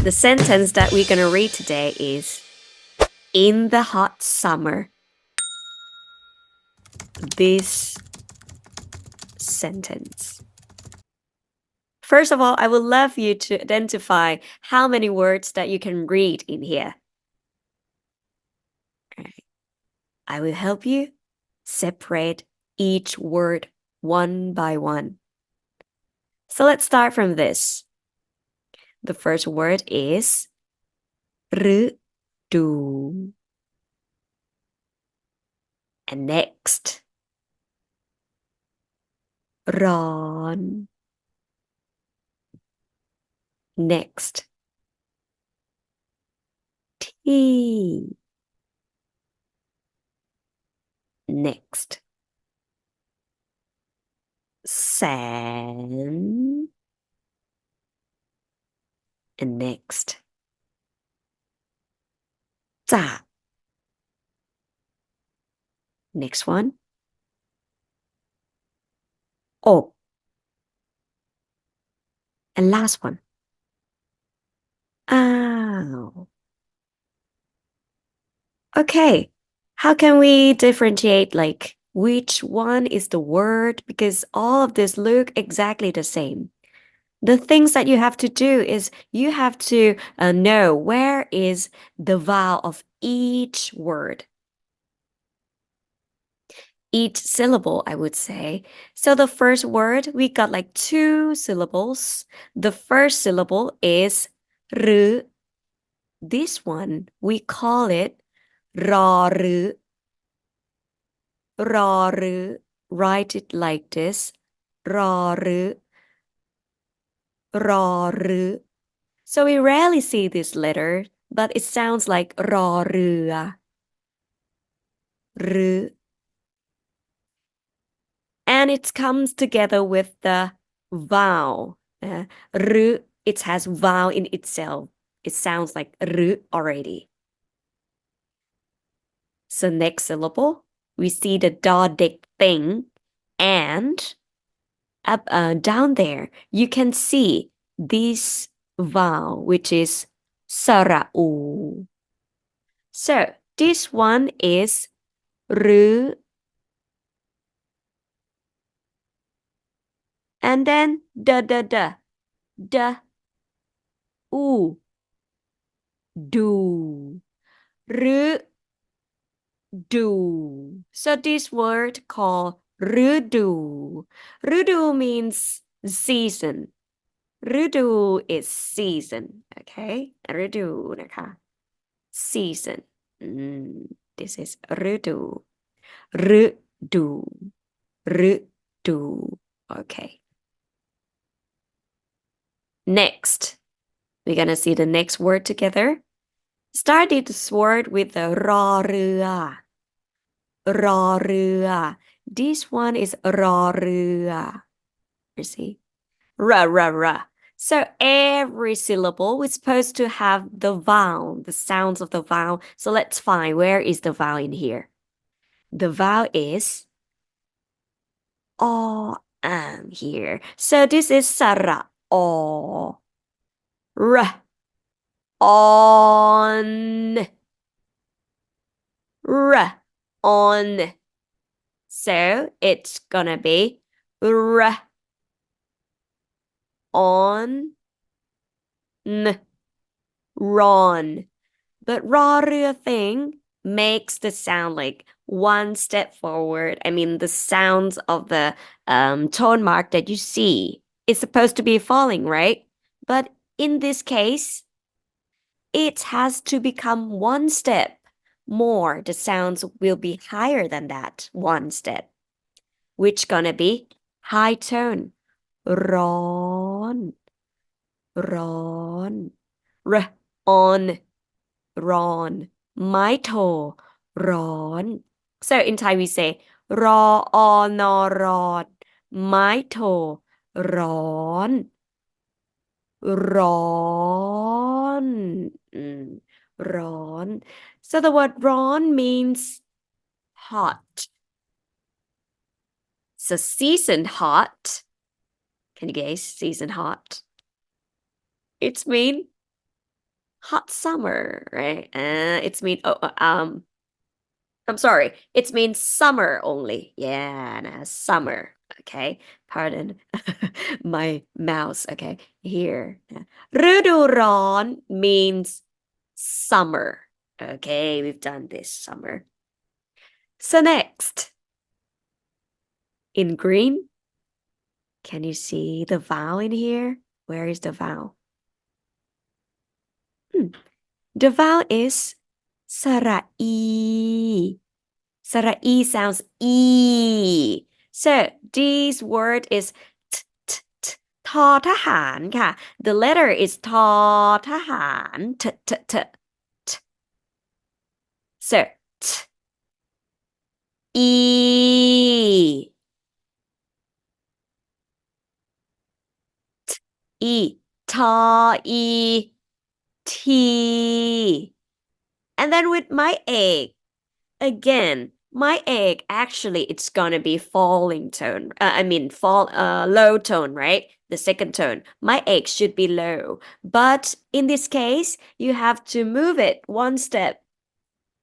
The sentence that we're gonna read today is in the hot summer. This sentence. First of all, I would love you to identify how many words that you can read in here. Alright. I will help you separate each word one by one. So let's start from this. The first word is ฤดู and next ร้อน next ที่ next แสน and next จะ next one อบ and last one อ้าว okay, how can we differentiate like which one is the word because all of this look exactly the same? The things that you have to do is you have to know where is the vowel of each word. Each syllable, I would say. So the first word, we got like 2 syllables. The first syllable is หรือ This one, we call it รอหรือ รอหรือ Write it like this รอหรือ รอหรือ So we rarely see this letter, but it sounds like รอเรือ หรือ and it comes together with the vowel หรือ it has vowel in itself. It sounds like หรือ already. So next syllable, we see the dodic thing and up down there you can see this vowel which is สระอู So this one is หรือ and then the ooh do หรือ do. So this word called ฤดู ฤดู means season. ฤดู is season. Okay? ฤดู นะคะ season. This is ฤดู ฤดู ฤดู Okay. Next, we're gonna see the next word together. Start this word with the รอเรือ รอเรือ This one is รอเรือ You see? Ra. So every syllable is supposed to have the vowel, the sounds of the vowel. So let's find where is the vowel in here. The vowel is here. So this is สระอ r on on. So it's gonna be r on ron. But รอเรือ thing makes the sound like one step forward. I mean, the sounds of the tone mark that you see is supposed to be falling, right? But in this case, it has to become one step more. The sounds will be higher than that one step, which gonna be high tone. ร้อนร้อน onร้อน ไม้โทร้อน So in Thai we say รออนอรอด ไม้โทร้อนร้อนร้อน So the word ร้อน means hot. So season hot. Can you guess season hot? It's mean hot summer, right? It's mean I'm sorry. It means summer only. Yeah, no, summer. Okay. Pardon my mouse. Okay. Here. ฤดูร้อน means summer. Okay, we've done this summer. So next, in green, can you see the vowel in here? Where is the vowel? The vowel is สระอี สระอี sounds e. So this word is t, t, t, ทอทหารค่ะ The letter is ทอทหาร t, t, t, t. So t, e, e, ทอ e, t. And then with my egg, again, my egg actually it's gonna be falling tone. I mean fall low tone, right? The second tone. My egg should be low. But in this case, you have to move it one step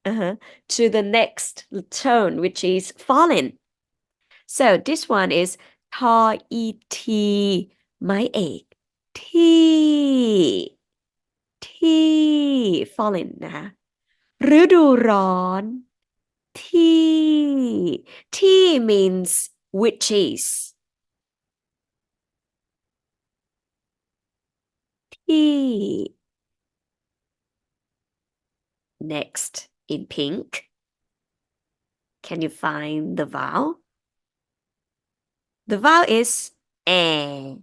to the next tone, which is falling. So this one is ta e t, my egg. T, T, falling นะคะฤดูร้อน T. T means witches. T. Next, in pink, can you find the vowel? The vowel is eh,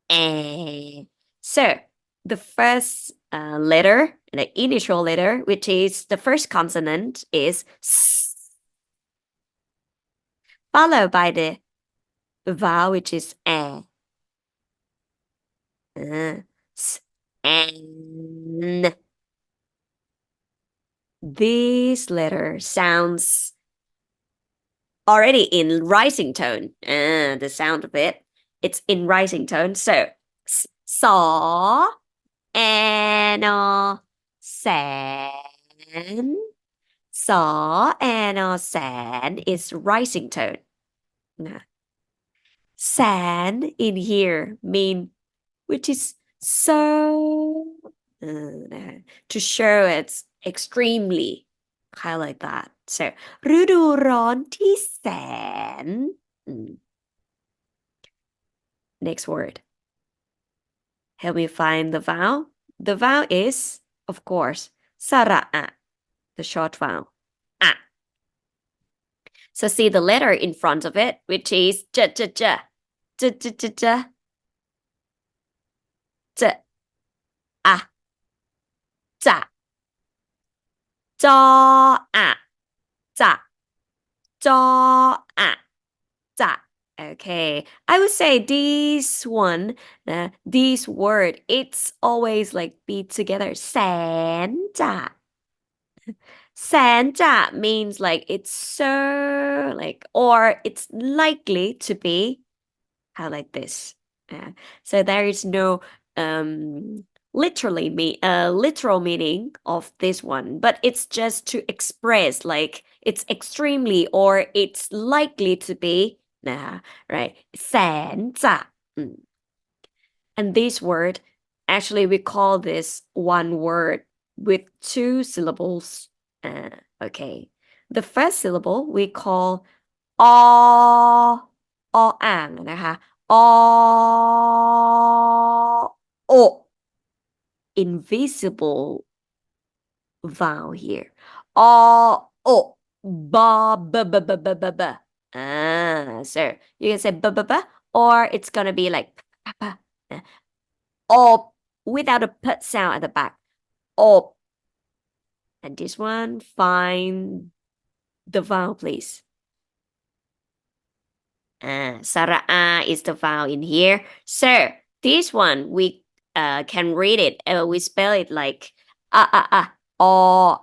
eh. So, the first letter, the initial letter, which is the first consonant, is s, followed by the vowel, which is eh. S, and this letter sounds already in rising tone. The sound of it, it's in rising tone. So, saw and san. Saw and san is rising tone. San in here mean which is so to show it's extremely kind of like that. So ฤดูร้อนที่แสน Next word. Help me find the vowel. The vowel is, of course, สระอะ the short vowel. Ah. So see the letter in front of it, which is j j j j j j j j ah จะจออะจะจออะ Okay, I would say this one, this word, it's always like be together. แสนจะแสนจะ means like it's so like or it's likely to be how like this. So there is no literal meaning of this one, but it's just to express like it's extremely or it's likely to be right แสนจะ and this word actually we call this one word with two syllables. Okay, the first syllable we call ออ่างนะคะอโอ invisible vowel here. O ba ba ba ba ba ba ba. So you can say ba ba ba, or it's gonna be like pa, pa, pa. Or without a p sound at the back. Or and this one, find the vowel, please. Sara is the vowel in here. So this one we can read it. We spell it like or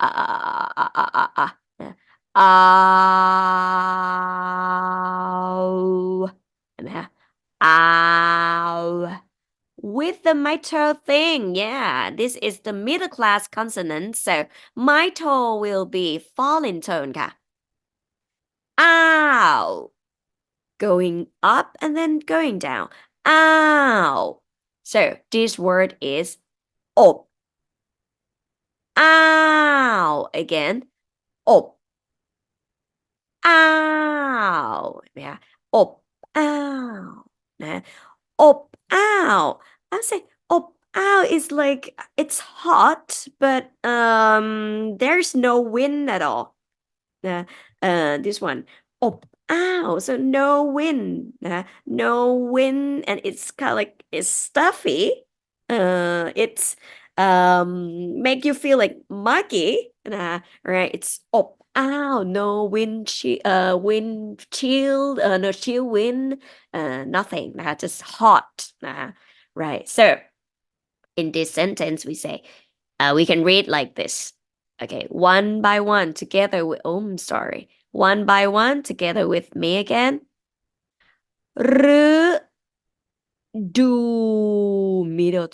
ow, ow, with the mitral thing. Yeah, this is the middle class consonant. So mitral will be falling tone ค่ะ Ow. Going up and then going down. Ow. So this word is อบ Ow. Again. อบ Ow. เห็นไหมคะอบ Ow. นะ อบอ้าว I say อบอ้าว is like it's hot but there's no wind at all นะ this one อบอ้าว so no wind นะ no wind and it's kind of like it's stuffy it's make you feel like muggy นะ right it's อบอ้าว no wind wind chill no chill wind nothing นะคะ just hot นะคะ right so in this sentence we say we can read like this okay one by one together with oh I'm sorry one by one together with me again หรือดู middle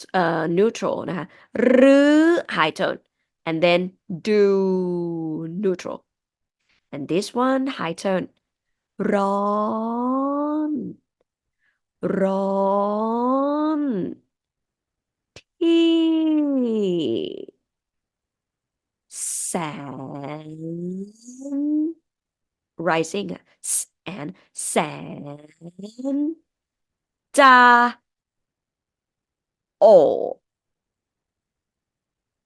neutral นะคะหรือ high tone and then do neutral and this one high tone ร้อนร้อนที่แสน rising อะ and แสนจะโอ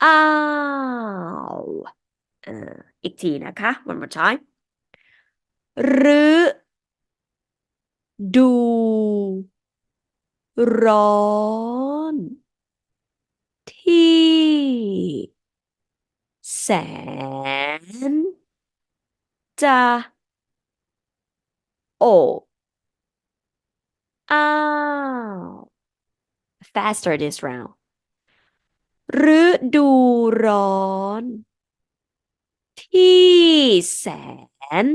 อ้าวอีกทีนะคะ one more time หรือดูร้อนที่แสนจะโออ้าว faster this round ฤดูร้อนที่แสน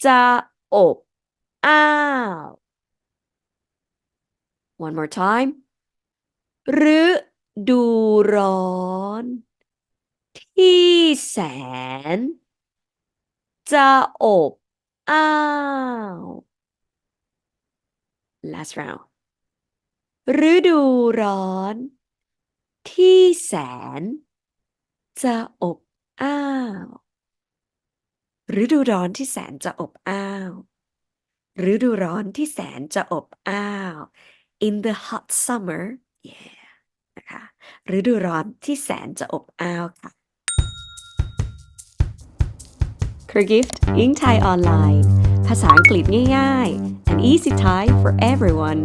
จะอบอ้าว one more time ฤดูร้อนที่แสนจะอบอ้าว last round ฤดูร้อนที่แสนจะอบอ้าวฤดูร้อนที่แสนจะอบอ้าวฤดูร้อนที่แสนจะอบอ้าว in the hot summer yeah นะคะฤดูร้อนที่แสนจะอบอ้าวค่ะ Career Gift อิงไทยออนไลน์ภาษาอังกฤษง่ายๆ and easy Thai for everyone